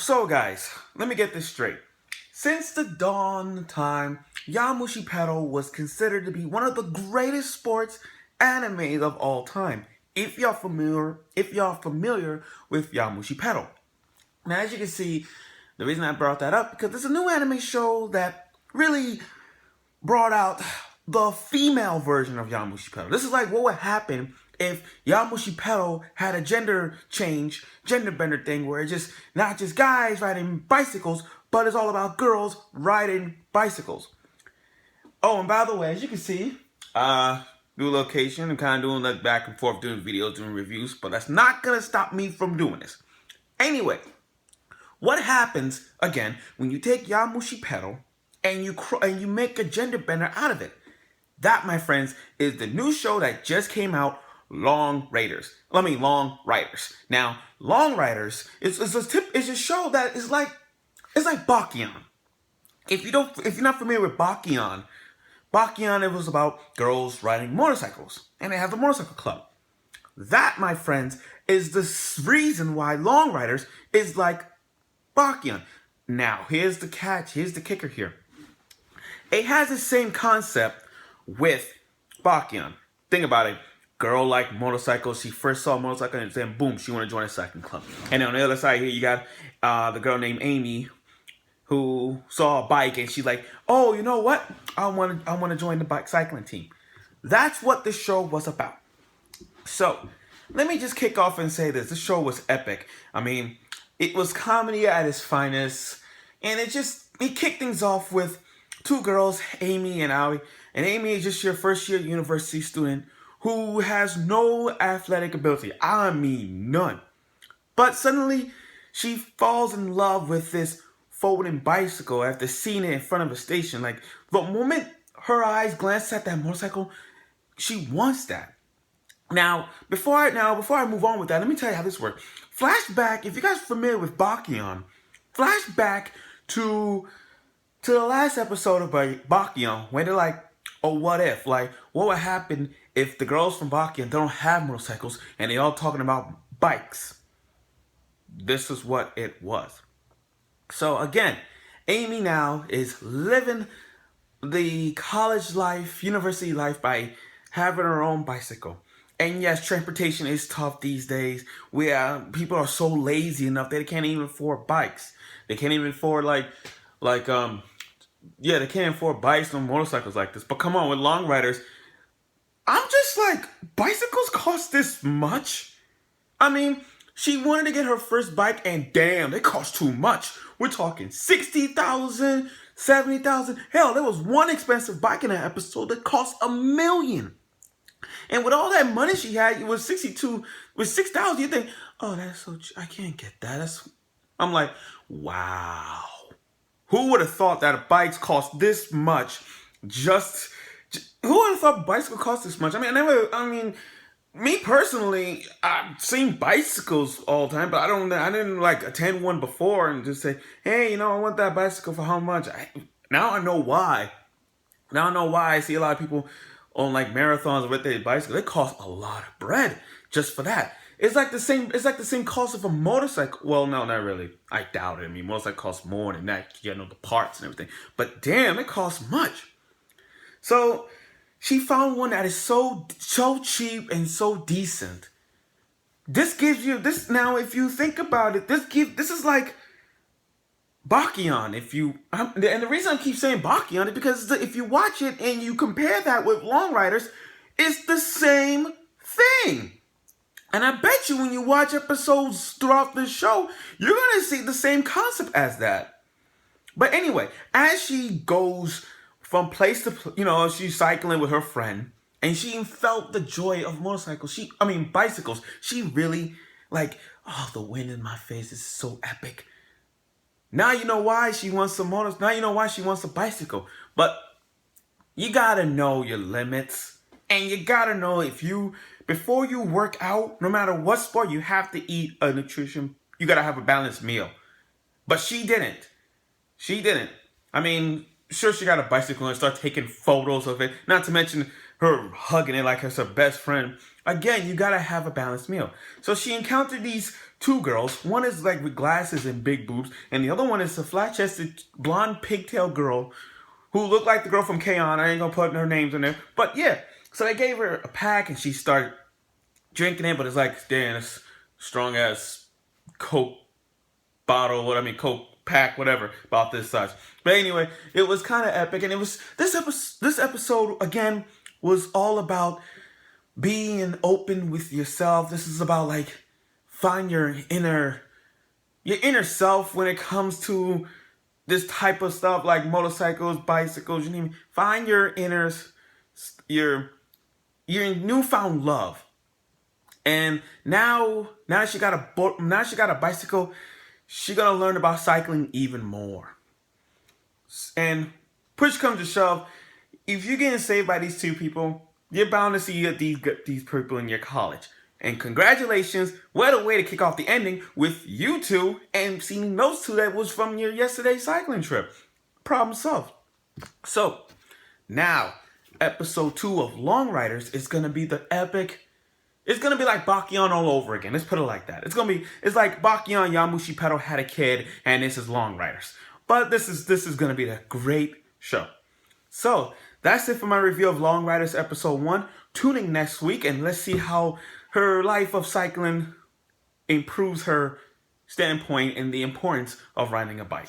So guys, let me get this straight. Since the dawn of time, Yamushi Pedal was considered to be one of the greatest sports animes of all time. If y'all familiar with Yamushi Pedal. Now as you can see, the reason I brought that up because there's a new anime show that really brought out the female version of Yamushi Pedal. This is like what would happen if Yamushi Pedal had a gender change, gender bender thing where it's just not just guys riding bicycles, but it's all about girls riding bicycles. Oh, and by the way, as you can see, new location. I'm kind of doing like back and forth, doing videos, doing reviews, but that's not gonna stop me from doing this. Anyway, what happens again when you take Yamushi Pedal and you make a gender bender out of it? That, my friends, is the new show that just came out, Long Riders. Now, Long Riders is a show that is like Bakuyan. If you're not familiar with Bakuyan, it was about girls riding motorcycles, and they have the motorcycle club. That, my friends, is the reason why Long Riders is like Bakuyan. Now, here's the catch. Here's the kicker here. It has the same concept with Bakuyan. Think about it. Girl like motorcycles. She first saw a motorcycle and then boom, she wanted to join a cycling club. And on the other side here, you got the girl named Amy who saw a bike and she's like, oh, you know what? I want to join the bike cycling team. That's what this show was about. So let me just kick off and say this. This show was epic. I mean, it was comedy at its finest. And it kicked things off with two girls, Amy and Aoi. And Amy is just your first year university student who has no athletic ability. I mean, none. But suddenly, she falls in love with this folding bicycle after seeing it in front of a station. Like, the moment her eyes glance at that motorcycle, she wants that. Now, before I move on with that, let me tell you how this works. Flashback, if you guys are familiar with Bakuyan, flashback to the last episode of Bakuyan, when they're like, oh, what if? Like, what would happen if the girls from Bakuyan don't have motorcycles and they all talking about bikes? This is what it was. So again, Amy now is living the college life, university life by having her own bicycle. And yes, transportation is tough these days. People are so lazy enough that they can't even afford bikes. They can't even afford they can't afford bikes or motorcycles like this. But come on, with Long Riders, I'm just like, bicycles cost this much? I mean, she wanted to get her first bike and damn, they cost too much. We're talking 60,000, 70,000. Hell, there was one expensive bike in that episode that cost $1 million. And with all that money she had, it was 62, with 6,000, you think, oh, that's so cheap. I can't get that. I'm like, wow. Who would have thought that bikes cost this much? Who would have thought bikes would cost this much? I mean, me personally, I've seen bicycles all the time, but I didn't like attend one before and just say, hey, I want that bicycle for how much? Now I know why. Now I know why I see a lot of people on like marathons with their bicycle. They cost a lot of bread just for that. It's like the same cost of a motorcycle. Well, no, not really. I doubt it. I mean, motorcycle costs more than that. You know, the parts and everything. But damn, it costs much. So she found one that is so cheap and so decent. This gives you this now. If you think about it, this is like Bakuyan. And the reason I keep saying Bakuyan is because if you watch it and you compare that with Long Riders, it's the same thing. And I bet you when you watch episodes throughout the show, you're going to see the same concept as that. But anyway, as she goes from place to, she's cycling with her friend, and she felt the joy of bicycles. She really, the wind in my face is so epic. Now you know why she wants now you know why she wants a bicycle. But you got to know your limits. And you got to know before you work out, no matter what sport, you have to eat a nutrition. You got to have a balanced meal. But she didn't. I mean, sure, she got a bicycle and started taking photos of it. Not to mention her hugging it like it's her best friend. Again, you got to have a balanced meal. So she encountered these two girls. One is like with glasses and big boobs, and the other one is a flat-chested blonde pigtail girl who looked like the girl from K-On! I ain't gonna put her names in there, but yeah. So they gave her a pack, and she started drinking it, but it's like, damn, it's strong ass Coke bottle, Coke pack, whatever, about this size. But anyway, it was kind of epic, and it was this episode again was all about being open with yourself. This is about like find your inner self when it comes to this type of stuff like motorcycles, bicycles, you name it. Find your your newfound love. And now she got a bicycle. She gonna learn about cycling even more. And push comes to shove, if you're getting saved by these two people, you're bound to see these people in your college. And congratulations, what a way to kick off the ending with you two and seeing those two that was from your yesterday's cycling trip. Problem solved. So, now, episode 2 of Long Riders is going to be the epic. It's going to be like Bakuyan all over again. Let's put it like that. It's like Bakuyan Yamushi Pedal had a kid and this is Long Riders. But this is going to be a great show. So, that's it for my review of Long Riders episode 1. Tune in next week and let's see how her life of cycling improves her standpoint in the importance of riding a bike.